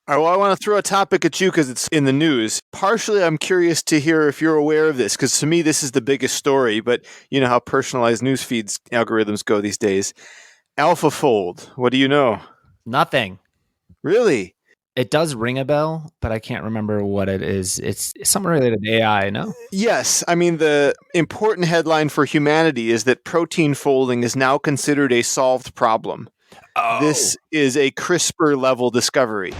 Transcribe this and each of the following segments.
All right, well, I want to throw a topic at you because it's in the news. Partially, I'm curious to hear if you're aware of this, because to me, this is the biggest story, but you know how personalized news feeds algorithms go these days. AlphaFold, what do you know? Nothing. Really? It does ring a bell, but I can't remember what it is. It's something related to AI, no? Yes. I mean, the important headline for humanity is that protein folding is now considered a solved problem. Oh. This is a CRISPR level discovery.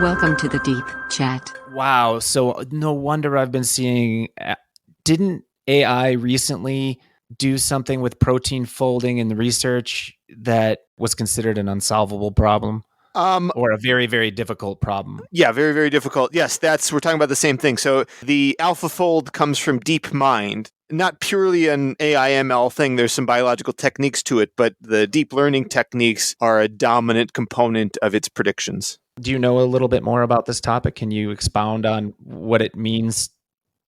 Welcome to the Deep Chat. Wow. So no wonder I've been seeing. Didn't AI recently do something with protein folding in the research that was considered an unsolvable problem? Or a very, very difficult problem? Yeah, very, very difficult. Yes, we're talking about the same thing. So the AlphaFold comes from DeepMind, not purely an AI/ML thing. There's some biological techniques to it, but the deep learning techniques are a dominant component of its predictions. Do you know a little bit more about this topic? Can you expound on what it means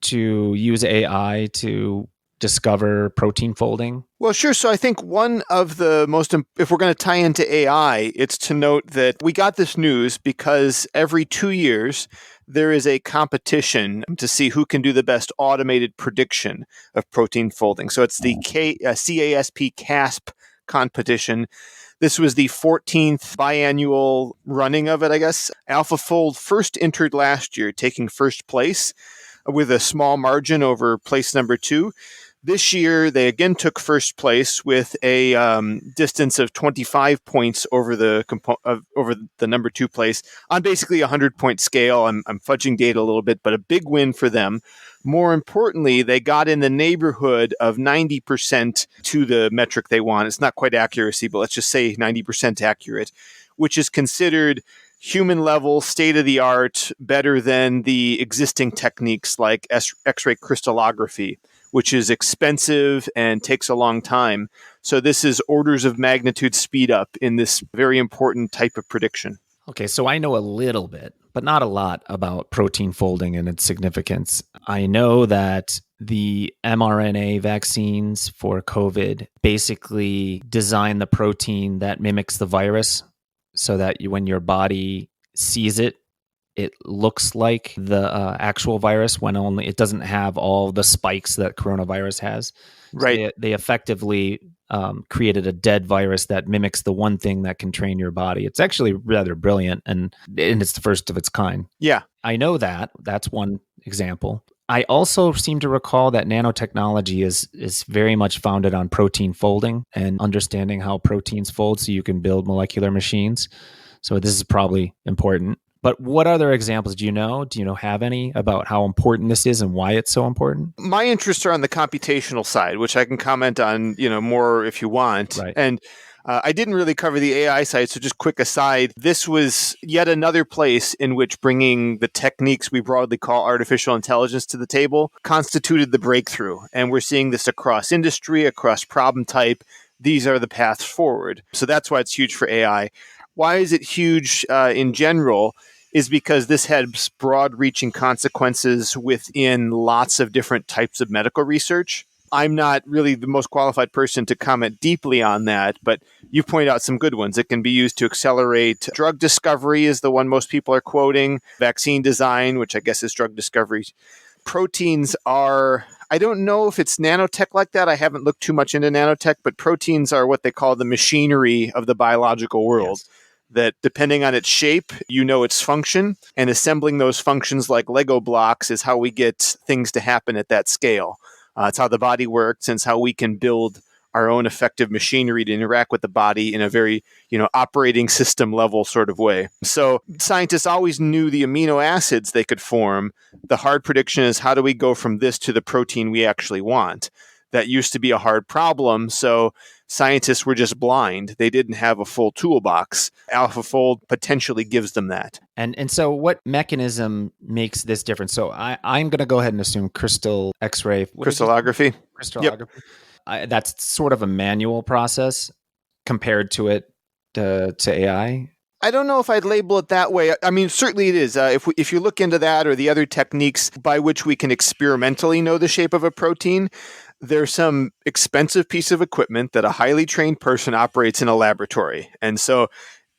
to use AI to discover protein folding? Well, sure. So I think one of the most, if we're going to tie into AI, it's to note that we got this news because every 2 years, there is a competition to see who can do the best automated prediction of protein folding. So it's the CASP competition. This was the 14th biannual running of it, I guess. AlphaFold first entered last year, taking first place with a small margin over place number 2. This year, they again took first place with a distance of 25 points over the number 2 place on basically a 100-point scale. I'm fudging data a little bit, but a big win for them. More importantly, they got in the neighborhood of 90% to the metric they want. It's not quite accuracy, but let's just say 90% accurate, which is considered human level, state of the art, better than the existing techniques like X-ray crystallography, which is expensive and takes a long time. So this is orders of magnitude speed up in this very important type of prediction. Okay, so I know a little bit, but not a lot about protein folding and its significance. I know that the mRNA vaccines for COVID basically design the protein that mimics the virus so that when your body sees it, it looks like the actual virus when only it doesn't have all the spikes that coronavirus has. Right. So they effectively created a dead virus that mimics the one thing that can train your body. It's actually rather brilliant, and it's the first of its kind. Yeah. I know that. That's one example. I also seem to recall that nanotechnology is very much founded on protein folding and understanding how proteins fold so you can build molecular machines. So this is probably important. But what other examples do you know? Do you have any about how important this is and why it's so important? My interests are on the computational side, which I can comment on, more if you want. Right. And I didn't really cover the AI side, so just quick aside, this was yet another place in which bringing the techniques we broadly call artificial intelligence to the table constituted the breakthrough. And we're seeing this across industry, across problem type. These are the paths forward. So that's why it's huge for AI. Why is it huge in general? Is because this has broad-reaching consequences within lots of different types of medical research. I'm not really the most qualified person to comment deeply on that, but you point out some good ones. It can be used to accelerate drug discovery is the one most people are quoting, vaccine design, which I guess is drug discovery. Proteins are, I don't know if it's nanotech like that. I haven't looked too much into nanotech, but proteins are what they call the machinery of the biological world. Yes. That depending on its shape, its function, and assembling those functions like Lego blocks is how we get things to happen at that scale. It's how the body works, and it's how we can build our own effective machinery to interact with the body in a very, operating system level sort of way. So scientists always knew the amino acids they could form. The hard prediction is how do we go from this to the protein we actually want? That used to be a hard problem, so scientists were just blind. They didn't have a full toolbox. AlphaFold potentially gives them that. And so what mechanism makes this different? So I'm going to go ahead and assume crystallography. Yep. That's sort of a manual process compared to AI. I don't know if I'd label it that way. I mean, certainly it is. If you look into that or the other techniques by which we can experimentally know the shape of a protein, there's some expensive piece of equipment that a highly trained person operates in a laboratory. And so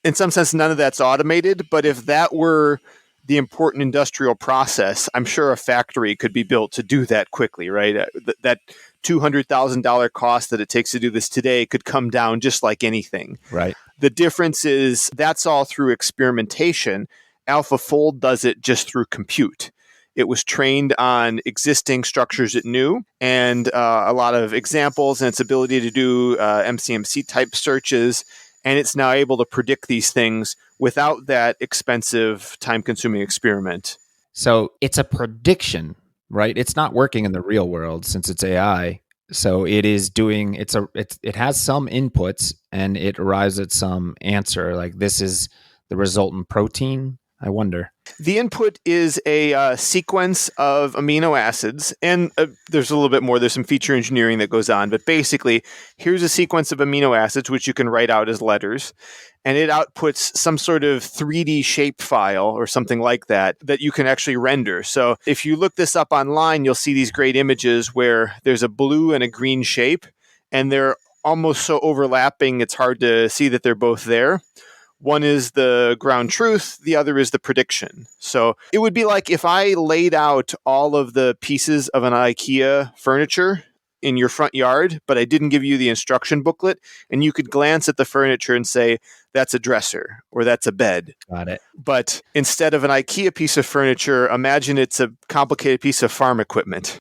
in some sense, none of that's automated. But if that were the important industrial process, I'm sure a factory could be built to do that quickly, right? That $200,000 cost that it takes to do this today could come down just like anything. Right. The difference is that's all through experimentation. AlphaFold does it just through compute. It was trained on existing structures it knew and a lot of examples and its ability to do MCMC type searches. And it's now able to predict these things without that expensive, time-consuming experiment. So it's a prediction, right? It's not working in the real world since it's AI. So it is doing it has some inputs and it arrives at some answer. Like this is the resultant protein. I wonder. The input is a sequence of amino acids, and there's a little bit more. There's some feature engineering that goes on, but basically, here's a sequence of amino acids, which you can write out as letters, and it outputs some sort of 3D shape file or something like that you can actually render. So if you look this up online, you'll see these great images where there's a blue and a green shape, and they're almost so overlapping, it's hard to see that they're both there. One is the ground truth, the other is the prediction. So it would be like if I laid out all of the pieces of an IKEA furniture in your front yard, but I didn't give you the instruction booklet, and you could glance at the furniture and say, that's a dresser or that's a bed. Got it. But instead of an IKEA piece of furniture, imagine it's a complicated piece of farm equipment.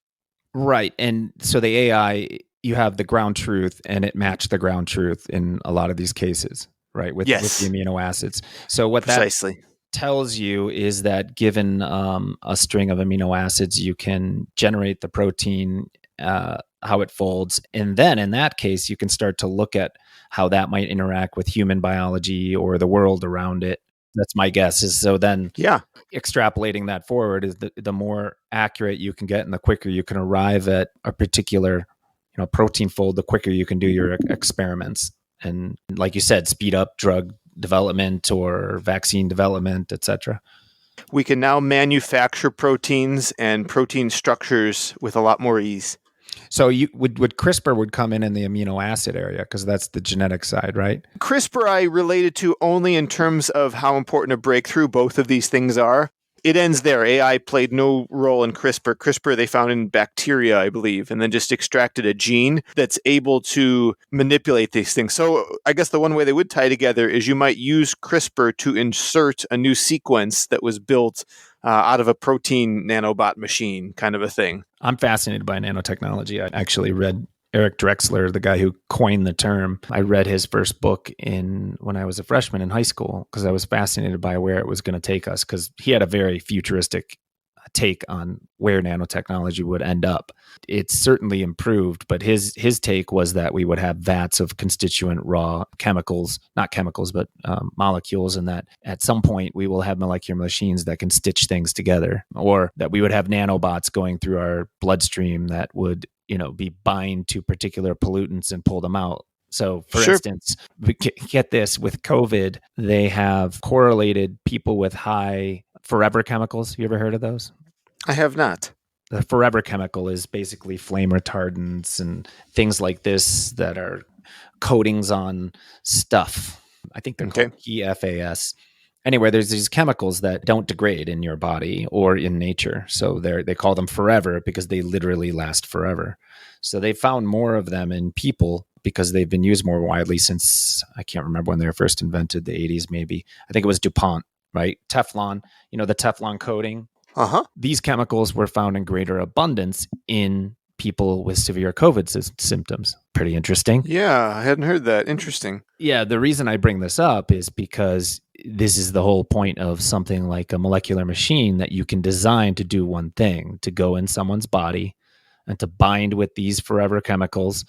Right. And so the AI, you have the ground truth and it matched the ground truth in a lot of these cases. Right, with the amino acids. So what Precisely. that tells you is that given a string of amino acids, you can generate the protein, how it folds. And then in that case, you can start to look at how that might interact with human biology or the world around it. That's my guess. Is so then extrapolating that forward is the more accurate you can get and the quicker you can arrive at a particular protein fold, the quicker you can do your experiments. And like you said, speed up drug development or vaccine development, et cetera. We can now manufacture proteins and protein structures with a lot more ease. So you would CRISPR would come in the amino acid area because that's the genetic side, right? CRISPR I related to only in terms of how important a breakthrough both of these things are. It ends there. AI played no role in CRISPR. CRISPR they found in bacteria, I believe, and then just extracted a gene that's able to manipulate these things. So I guess the one way they would tie together is you might use CRISPR to insert a new sequence that was built out of a protein nanobot machine kind of a thing. I'm fascinated by nanotechnology. I actually read Eric Drexler, the guy who coined the term. I read his first book when I was a freshman in high school because I was fascinated by where it was going to take us because he had a very futuristic take on where nanotechnology would end up. It's certainly improved, but his take was that we would have vats of constituent raw chemicals, not chemicals, but molecules, and that at some point we will have molecular machines that can stitch things together, or that we would have nanobots going through our bloodstream that would be bind to particular pollutants and pull them out. So, for instance, get this, with COVID, they have correlated people with high forever chemicals. You ever heard of those? I have not. The forever chemical is basically flame retardants and things like this that are coatings on stuff. I think they're called PFAS. Anyway, there's these chemicals that don't degrade in your body or in nature. So they call them forever because they literally last forever. So they found more of them in people because they've been used more widely since, I can't remember when they were first invented, the 80s maybe. I think it was DuPont, right? Teflon, the Teflon coating. Uh-huh. These chemicals were found in greater abundance in people with severe COVID symptoms. Pretty interesting. Yeah, I hadn't heard that. Interesting. Yeah, the reason I bring this up is because this is the whole point of something like a molecular machine that you can design to do one thing, to go in someone's body and to bind with these forever chemicals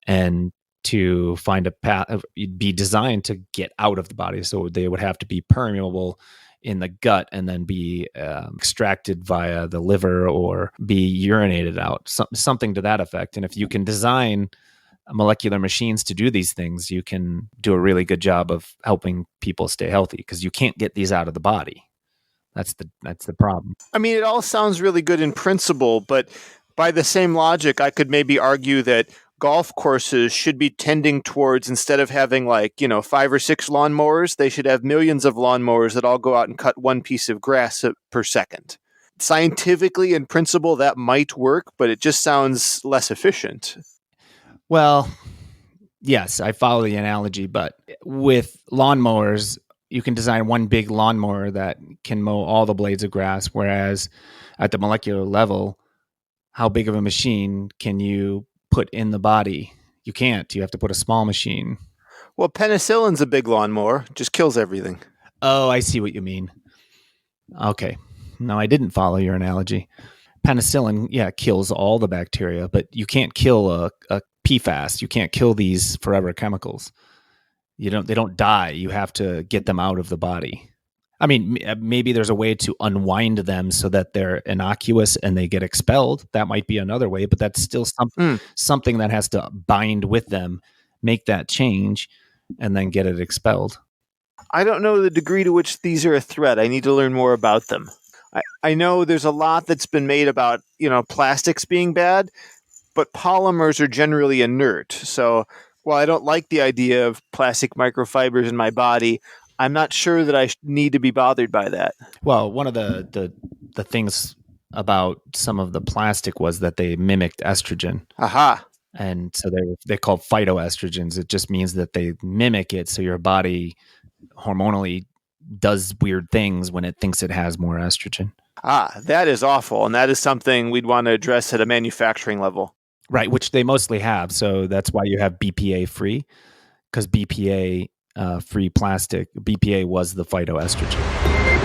and to find a path, be designed to get out of the body. So they would have to be permeable in the gut and then be extracted via the liver or be urinated out, something to that effect. And if you can design molecular machines to do these things, you can do a really good job of helping people stay healthy because you can't get these out of the body. That's the problem. I mean, it all sounds really good in principle, but by the same logic, I could maybe argue that golf courses should be tending towards, instead of having 5 or 6 lawnmowers, they should have millions of lawnmowers that all go out and cut one piece of grass per second. Scientifically, in principle, that might work, but it just sounds less efficient. Well, yes, I follow the analogy, but with lawnmowers, you can design one big lawnmower that can mow all the blades of grass, whereas at the molecular level, how big of a machine can you put in the body? You can't. You have to put a small machine. Well, penicillin's a big lawnmower, just kills everything. Oh, I see what you mean. Okay. No, I didn't follow your analogy. Penicillin, kills all the bacteria, but you can't kill a PFAS. You can't kill these forever chemicals. They don't die. You have to get them out of the body. I mean, maybe there's a way to unwind them so that they're innocuous and they get expelled. That might be another way, but that's still something that has to bind with them, make that change, and then get it expelled. I don't know the degree to which these are a threat. I need to learn more about them. I know there's a lot that's been made about, plastics being bad, but polymers are generally inert. So while I don't like the idea of plastic microfibers in my body, I'm not sure that I need to be bothered by that. Well, one of the things about some of the plastic was that they mimicked estrogen. Aha. And so they're called phytoestrogens. It just means that they mimic it, so your body hormonally does weird things when it thinks it has more estrogen. That is awful. And that is something we'd want to address at a manufacturing level. Right, which they mostly have. So that's why you have BPA free, because BPA free plastic, BPA was the phytoestrogen.